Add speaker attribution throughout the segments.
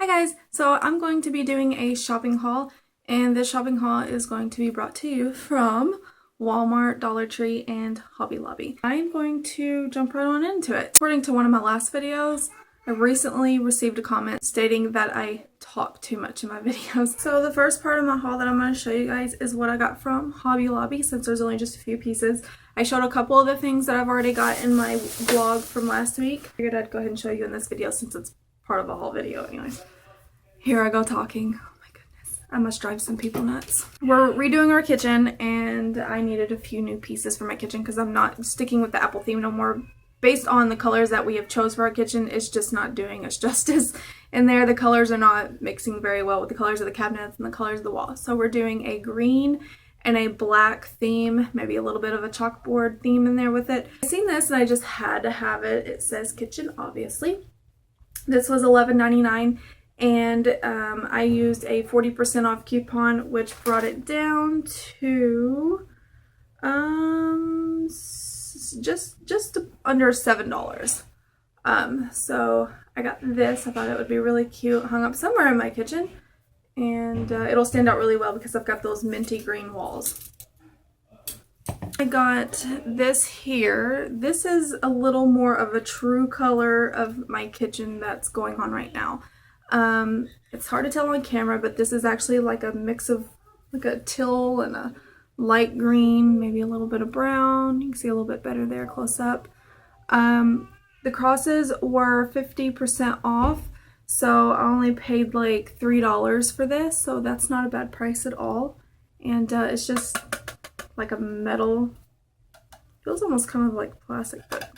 Speaker 1: Hi guys, so I'm going to be doing a shopping haul, and this shopping haul is going to be brought to you from Walmart, Dollar Tree, and Hobby Lobby. I'm going to jump right on into it. According to one of my last videos, I recently received a comment stating that I talk too much in my videos. So the first part of my haul that I'm going to show you guys is what I got from Hobby Lobby, since there's only just a few pieces. I showed a couple of the things that I've already got in my vlog from last week. I figured I'd go ahead and show you in this video since it's part of the whole video anyways. Here I go talking. Oh my goodness. I must drive some people nuts. We're redoing our kitchen and I needed a few new pieces for my kitchen because I'm not sticking with the apple theme no more. Based on the colors that we have chose for our kitchen, it's just not doing us justice. In there, the colors are not mixing very well with the colors of the cabinets and the colors of the wall. So we're doing a green and a black theme, maybe a little bit of a chalkboard theme in there with it. I seen this and I just had to have it. It says kitchen, obviously. This was $11.99 and I used a 40% off coupon, which brought it down to just under $7. So I got this. I thought it would be really cute, hung up somewhere in my kitchen, and it'll stand out really well because I've got those minty green walls. I got this here. This is a little more of a true color of my kitchen that's going on right now. It's hard to tell on camera, but this is actually like a mix of like a teal and a light green, maybe a little bit of brown. You can see a little bit better there close up. The crosses were 50% off, so I only paid like $3 for this, so that's not a bad price at all. And it's just like a metal, feels almost kind of like plastic, but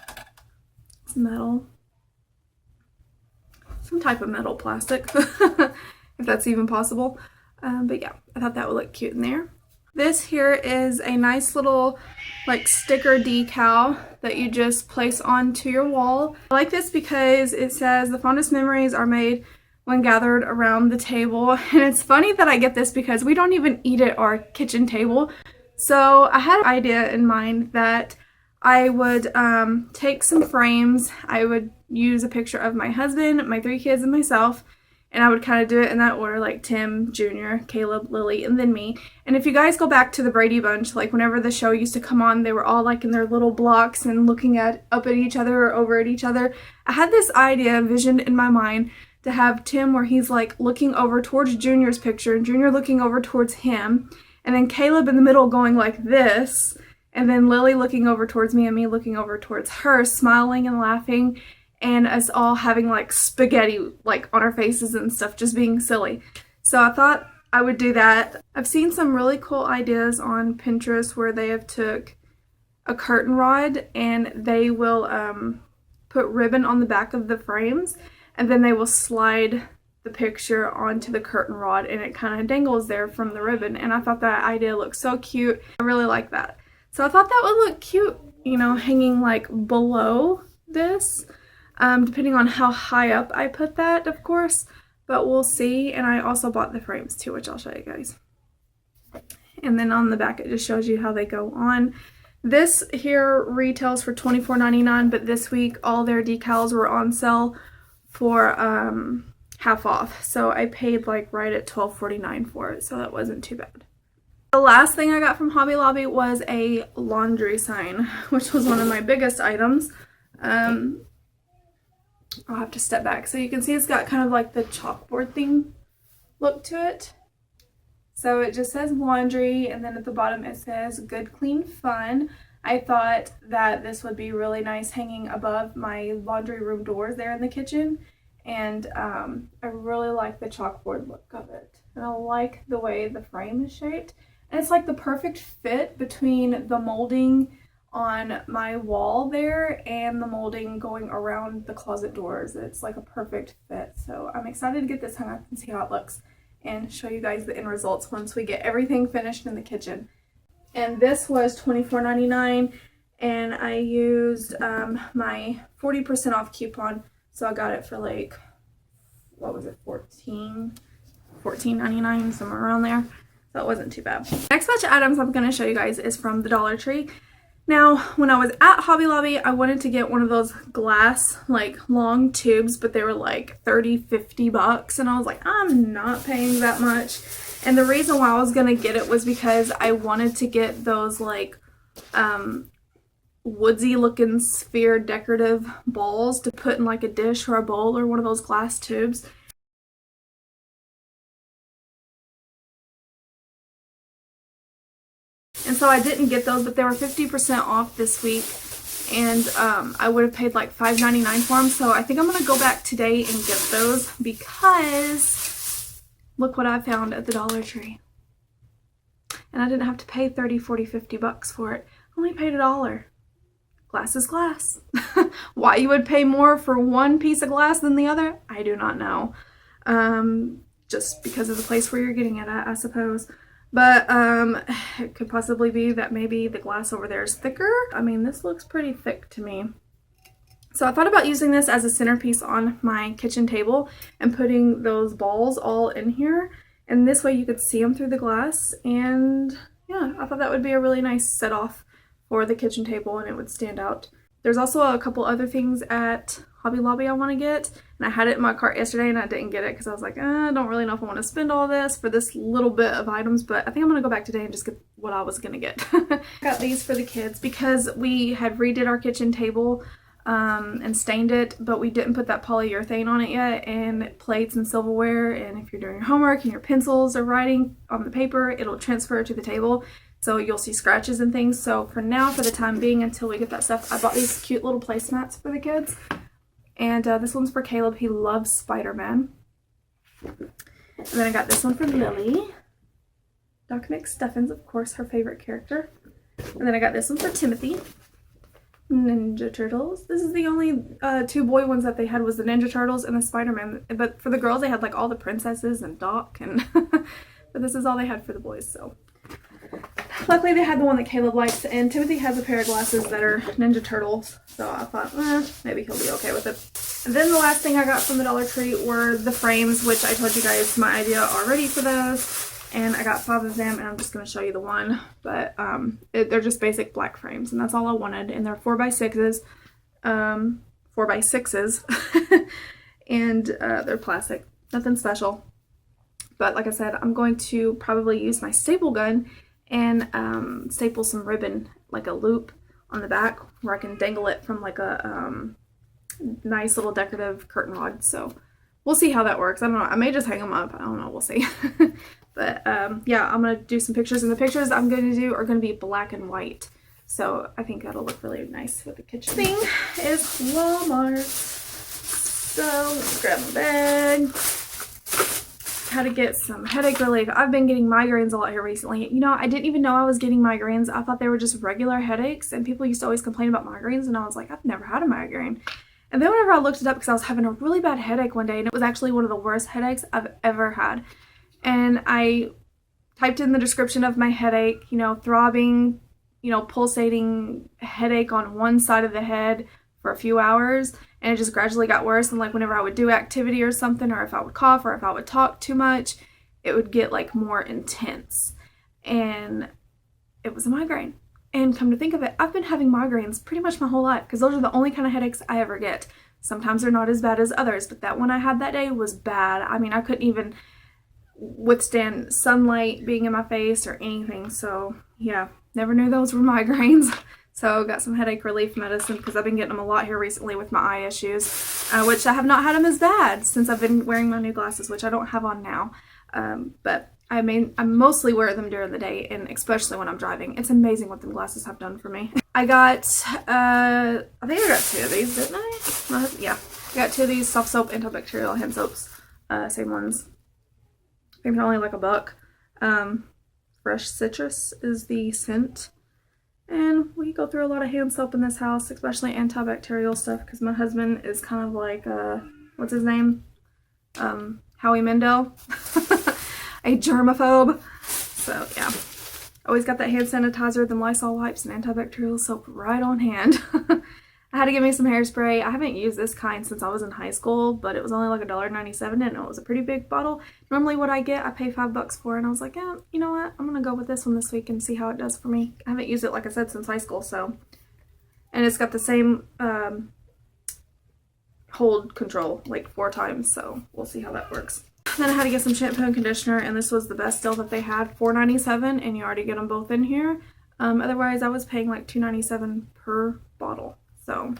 Speaker 1: it's metal. Some type of metal plastic, if that's even possible. But yeah, I thought that would look cute in there. This here is a nice little like sticker decal that you just place onto your wall. I like this because it says the fondest memories are made when gathered around the table. And it's funny that I get this because we don't even eat at our kitchen table. So I had an idea in mind that I would take some frames. I would use a picture of my husband, my 3 kids, and myself. And I would kind of do it in that order, like Tim, Junior, Caleb, Lily, and then me. And if you guys go back to the Brady Bunch, like whenever the show used to come on, they were all like in their little blocks and looking up at each other or over at each other. I had this idea visioned in my mind to have Tim where he's like looking over towards Junior's picture and Junior looking over towards him. And then Caleb in the middle going like this. And then Lily looking over towards me and me looking over towards her, smiling and laughing. And us all having like spaghetti like on our faces and stuff, just being silly. So I thought I would do that. I've seen some really cool ideas on Pinterest where they have took a curtain rod and they will put ribbon on the back of the frames, and then they will slide the picture onto the curtain rod and it kind of dangles there from the ribbon. And I thought that idea looked so cute. I really like that. So I thought that would look cute, you know, hanging like below this. Depending on how high up I put that, of course, but we'll see. And I also bought the frames too, which I'll show you guys. And then on the back, it just shows you how they go on. This here retails for $24.99, but this week all their decals were on sale for half off. So I paid like right at $12.49 for it, so that wasn't too bad. The last thing I got from Hobby Lobby was a laundry sign, which was one of my biggest items. I'll have to step back so you can see it's got kind of like the chalkboard theme look to it. So it just says laundry, and then at the bottom it says good, clean, fun. I thought that this would be really nice hanging above my laundry room doors there in the kitchen. And I really like the chalkboard look of it. And I like the way the frame is shaped. And it's like the perfect fit between the molding on my wall there and the molding going around the closet doors. It's like a perfect fit. So I'm excited to get this hung up and see how it looks and show you guys the end results once we get everything finished in the kitchen. And this was $24.99 and I used my 40% off coupon, so I got it for like, what was it, $14.99, somewhere around there. So it wasn't too bad. Next batch of items I'm going to show you guys is from the Dollar Tree. Now, when I was at Hobby Lobby, I wanted to get one of those glass, like, long tubes, but they were like 30, $50, and I was like, I'm not paying that much. And the reason why I was gonna get it was because I wanted to get those, like, woodsy looking sphere decorative balls to put in, like, a dish or a bowl or one of those glass tubes. And so I didn't get those, but they were 50% off this week, and I would have paid like $5.99 for them. So I think I'm going to go back today and get those, because look what I found at the Dollar Tree. And I didn't have to pay 30, 40, $50 for it. I only paid $1. Glass is glass. Why you would pay more for one piece of glass than the other, I do not know. Just because of the place where you're getting it at, I suppose. But it could possibly be that maybe the glass over there is thicker. I mean, this looks pretty thick to me. So I thought about using this as a centerpiece on my kitchen table and putting those balls all in here. And this way you could see them through the glass. And yeah, I thought that would be a really nice set off for the kitchen table, and it would stand out. There's also a couple other things at Hobby Lobby I want to get, and I had it in my cart yesterday and I didn't get it because I was like, I don't really know if I want to spend all this for this little bit of items, but I think I'm going to go back today and just get what I was going to get. Got these for the kids because we had redid our kitchen table and stained it, but we didn't put that polyurethane on it yet, and plates and silverware, and if you're doing your homework and your pencils are writing on the paper, it'll transfer to the table. So you'll see scratches and things. So for now, for the time being, until we get that stuff, I bought these cute little placemats for the kids. And this one's for Caleb. He loves Spider-Man. And then I got this one for Lily. Doc McStuffins, of course, her favorite character. And then I got this one for Timothy. Ninja Turtles. This is the only two boy ones that they had, was the Ninja Turtles and the Spider-Man. But for the girls, they had like all the princesses and Doc. And but this is all they had for the boys, so. Luckily they had the one that Caleb likes, and Timothy has a pair of glasses that are Ninja Turtles, so I thought, maybe he'll be okay with it. And then the last thing I got from the Dollar Tree were the frames, which I told you guys my idea already for those, and I got 5 of them, and I'm just going to show you the one, but they're just basic black frames, and that's all I wanted, and they're 4x6s, 4x6s, and they're plastic, nothing special. But like I said, I'm going to probably use my staple gun and staple some ribbon, like a loop on the back, where I can dangle it from like a nice little decorative curtain rod. So we'll see how that works. I don't know. I may just hang them up. I don't know. We'll see. But yeah, I'm going to do some pictures. And the pictures I'm going to do are going to be black and white. So I think that'll look really nice with the kitchen. Thing is Walmart. So let's grab my bag. How to get some headache relief. I've been getting migraines a lot here recently. You know, I didn't even know I was getting migraines. I thought they were just regular headaches, and people used to always complain about migraines, and I was like, I've never had a migraine. And then whenever I looked it up, because I was having a really bad headache one day, and it was actually one of the worst headaches I've ever had. And I typed in the description of my headache, you know, throbbing, you know, pulsating headache on one side of the head for a few hours, and it just gradually got worse. And like whenever I would do activity or something, or if I would cough, or if I would talk too much, it would get like more intense, and it was a migraine. And come to think of it, I've been having migraines pretty much my whole life, because those are the only kind of headaches I ever get. Sometimes they're not as bad as others, but that one I had that day was bad. I mean, I couldn't even withstand sunlight being in my face or anything. So yeah, never knew those were migraines. So got some headache relief medicine, because I've been getting them a lot here recently with my eye issues, which I have not had them as bad since I've been wearing my new glasses, which I don't have on now. But I mostly wear them during the day, and especially when I'm driving. It's amazing what them glasses have done for me. I got, I think I got 2 of these, didn't I? Yeah, I got 2 of these soft soap antibacterial hand soaps, same ones. I think they're only like $1. Fresh Citrus is the scent. And we go through a lot of hand soap in this house, especially antibacterial stuff, because my husband is kind of like, what's his name? Howie Mandel. A germaphobe. So yeah, always got that hand sanitizer, them Lysol wipes, and antibacterial soap right on hand. I had to get me some hairspray. I haven't used this kind since I was in high school, but it was only like $1.97 and it was a pretty big bottle. Normally what I get, I pay $5 for, and I was like, yeah, you know what? I'm gonna go with this one this week and see how it does for me. I haven't used it, like I said, since high school, so. And it's got the same hold control like 4 times, so we'll see how that works. Then I had to get some shampoo and conditioner, and this was the best deal that they had, $4.97, and you already get them both in here. Otherwise I was paying like $2.97 per bottle, so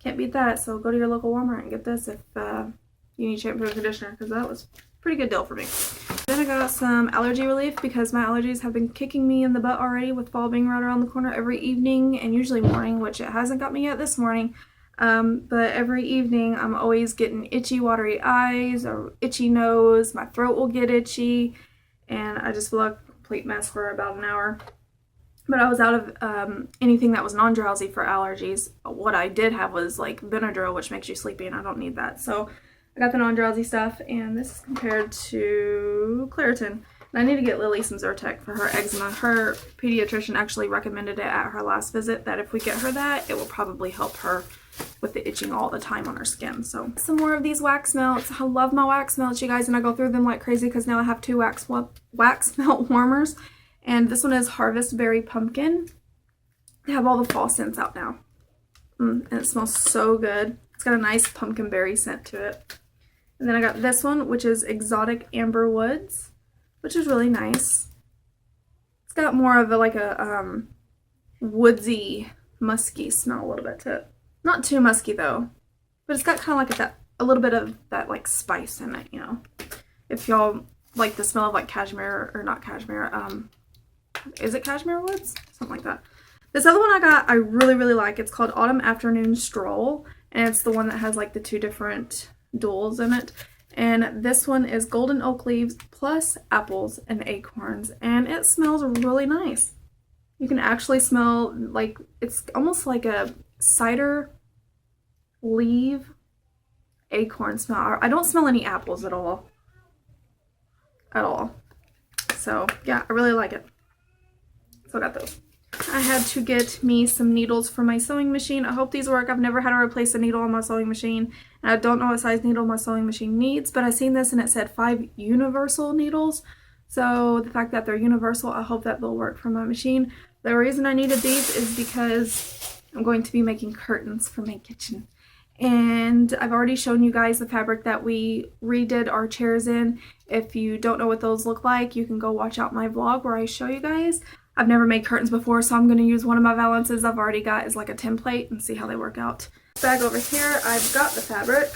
Speaker 1: can't beat that. So go to your local Walmart and get this if you need shampoo and conditioner, because that was a pretty good deal for me. Then I got some allergy relief because my allergies have been kicking me in the butt already, with fall being right around the corner every evening and usually morning, which it hasn't got me yet this morning. But every evening I'm always getting itchy, watery eyes or itchy nose. My throat will get itchy, and I just feel like a complete mess for about an hour. But I was out of anything that was non-drowsy for allergies. What I did have was like Benadryl, which makes you sleepy, and I don't need that. So I got the non-drowsy stuff, and this is compared to Claritin. And I need to get Lily some Zyrtec for her eczema. Her pediatrician actually recommended it at her last visit, that if we get her that, it will probably help her with the itching all the time on her skin. So some more of these wax melts. I love my wax melts, you guys, and I go through them like crazy because now I have 2 wax melt warmers. And this one is Harvest Berry Pumpkin. They have all the fall scents out now. And it smells so good. It's got a nice pumpkin berry scent to it. And then I got this one, which is Exotic Amber Woods, which is really nice. It's got more of a woodsy, musky smell a little bit to it. Not too musky though, but it's got kind of like a little bit of that like spice in it, you know. If y'all like the smell of like cashmere, or not cashmere, is it cashmere woods? Something like that. This other one I got, I really, really like. It's called Autumn Afternoon Stroll, and it's the one that has like the 2 different duals in it. And this one is golden oak leaves plus apples and acorns, and it smells really nice. You can actually smell like, it's almost like a cider leaf acorn smell. I don't smell any apples at all. So yeah, I really like it. So I got those. I had to get me some needles for my sewing machine. I hope these work. I've never had to replace a needle on my sewing machine, and I don't know what size needle my sewing machine needs, but I seen this and it said 5 universal needles. So the fact that they're universal, I hope that they'll work for my machine. The reason I needed these is because I'm going to be making curtains for my kitchen. And I've already shown you guys the fabric that we redid our chairs in. If you don't know what those look like, you can go watch out my vlog where I show you guys. I've never made curtains before, so I'm going to use one of my valances I've already got as like a template and see how they work out. Bag over here, I've got the fabric,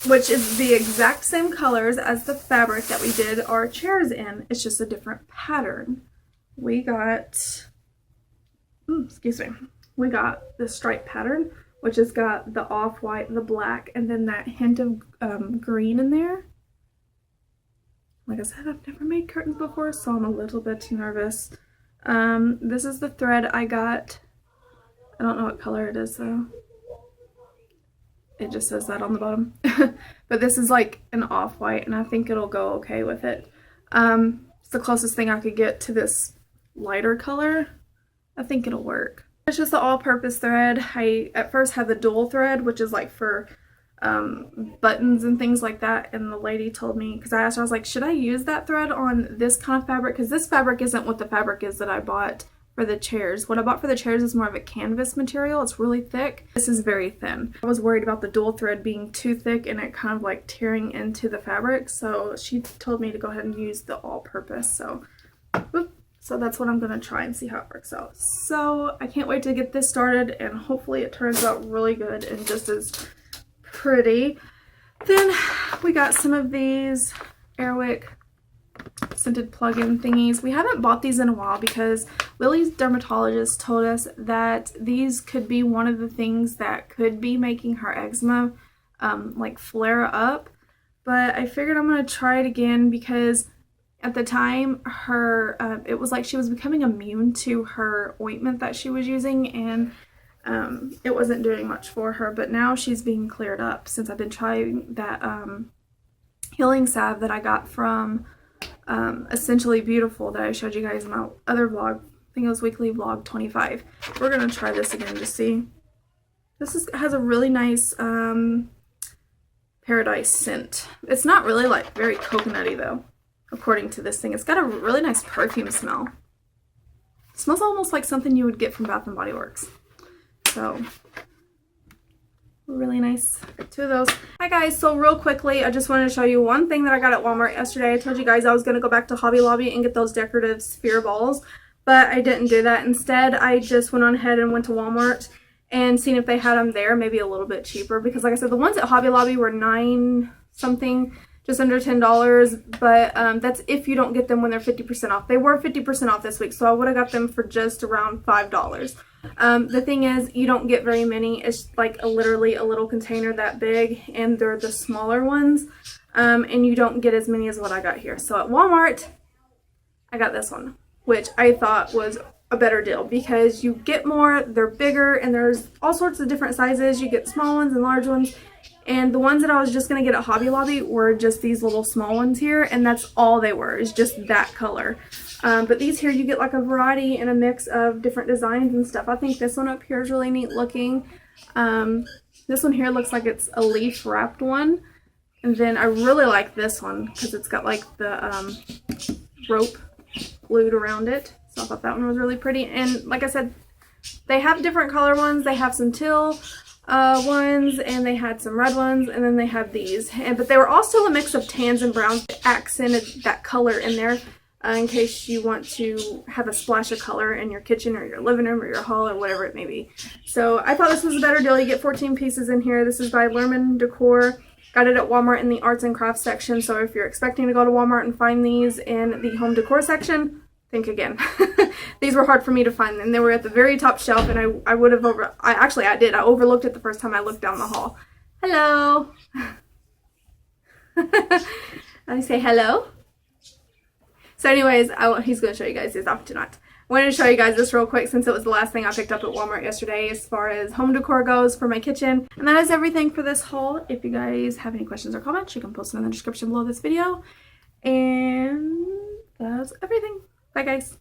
Speaker 1: which is the exact same colors as the fabric that we did our chairs in. It's just a different pattern. We got, we got the stripe pattern, which has got the off-white, the black, and then that hint of green in there. Like I said, I've never made curtains before, so I'm a little bit nervous. This is the thread I got. I don't know what color it is though. It just says that on the bottom. But this is like an off-white, and I think it'll go okay with it. It's the closest thing I could get to this lighter color. I think it'll work. It's just the all-purpose thread. I at first had the dual thread, which is like for buttons and things like that, and the lady told me, because I asked her, I was like, should I use that thread on this kind of fabric? Because this fabric isn't what the fabric is that I bought for the chairs. What I bought for the chairs is more of a canvas material. It's really thick. This is very thin. I was worried about the dual thread being too thick and it kind of like tearing into the fabric, so she told me to go ahead and use the all-purpose. So that's what I'm gonna try and see how it works out. So I can't wait to get this started, and hopefully it turns out really good and just as pretty. Then we got some of these Airwick scented plug-in thingies. We haven't bought these in a while because Lily's dermatologist told us that these could be one of the things that could be making her eczema like flare up. But I figured I'm gonna try it again because at the time her it was like she was becoming immune to her ointment that she was using, and it wasn't doing much for her, but now she's being cleared up since I've been trying that healing salve that I got from Essentially Beautiful that I showed you guys in my other vlog think it was weekly vlog 25. We're gonna try this again to see. Has a really nice paradise scent. It's not really like very coconutty though, according to this thing. It's got a really nice perfume smell. It smells almost like something you would get from Bath & Body Works. So, really nice. Two of those. Hi guys, so real quickly, I just wanted to show you one thing that I got at Walmart yesterday. I told you guys I was going to go back to Hobby Lobby and get those decorative sphere balls, but I didn't do that. Instead, I just went on ahead and went to Walmart and seen if they had them there, maybe a little bit cheaper, because like I said, the ones at Hobby Lobby were $9 something, just under $10, but that's if you don't get them when they're 50% off. They were 50% off this week, so I would have got them for just around $5. The thing is, you don't get very many. It's like literally a little container that big, and they're the smaller ones, and you don't get as many as what I got here. So at Walmart, I got this one, which I thought was a better deal because you get more, they're bigger, and there's all sorts of different sizes. You get small ones and large ones, and the ones that I was just going to get at Hobby Lobby were just these little small ones here, and that's all they were, is just that color. But these here, you get like a variety and a mix of different designs and stuff. I think this one up here is really neat looking. This one here looks like it's a leaf wrapped one, and then I really like this one because it's got like the rope glued around it. So I thought that one was really pretty. And like I said, they have different color ones. They have some teal ones, and they had some red ones, and then they had these. But they were all still a mix of tans and browns that accented that color in there in case you want to have a splash of color in your kitchen or your living room or your hall or whatever it may be. So I thought this was a better deal. You get 14 pieces in here. This is by Lerman Decor. Got it at Walmart in the arts and crafts section. So if you're expecting to go to Walmart and find these in the home decor section, think again. These were hard for me to find, and they were at the very top shelf, and I would have I did. I overlooked it the first time I looked down the hall. Hello. I say hello. So anyways, he's going to show you guys his off tonight. I wanted to show you guys this real quick since it was the last thing I picked up at Walmart yesterday as far as home decor goes for my kitchen. And that is everything for this haul. If you guys have any questions or comments, you can post them in the description below this video. And that's everything. Bye guys.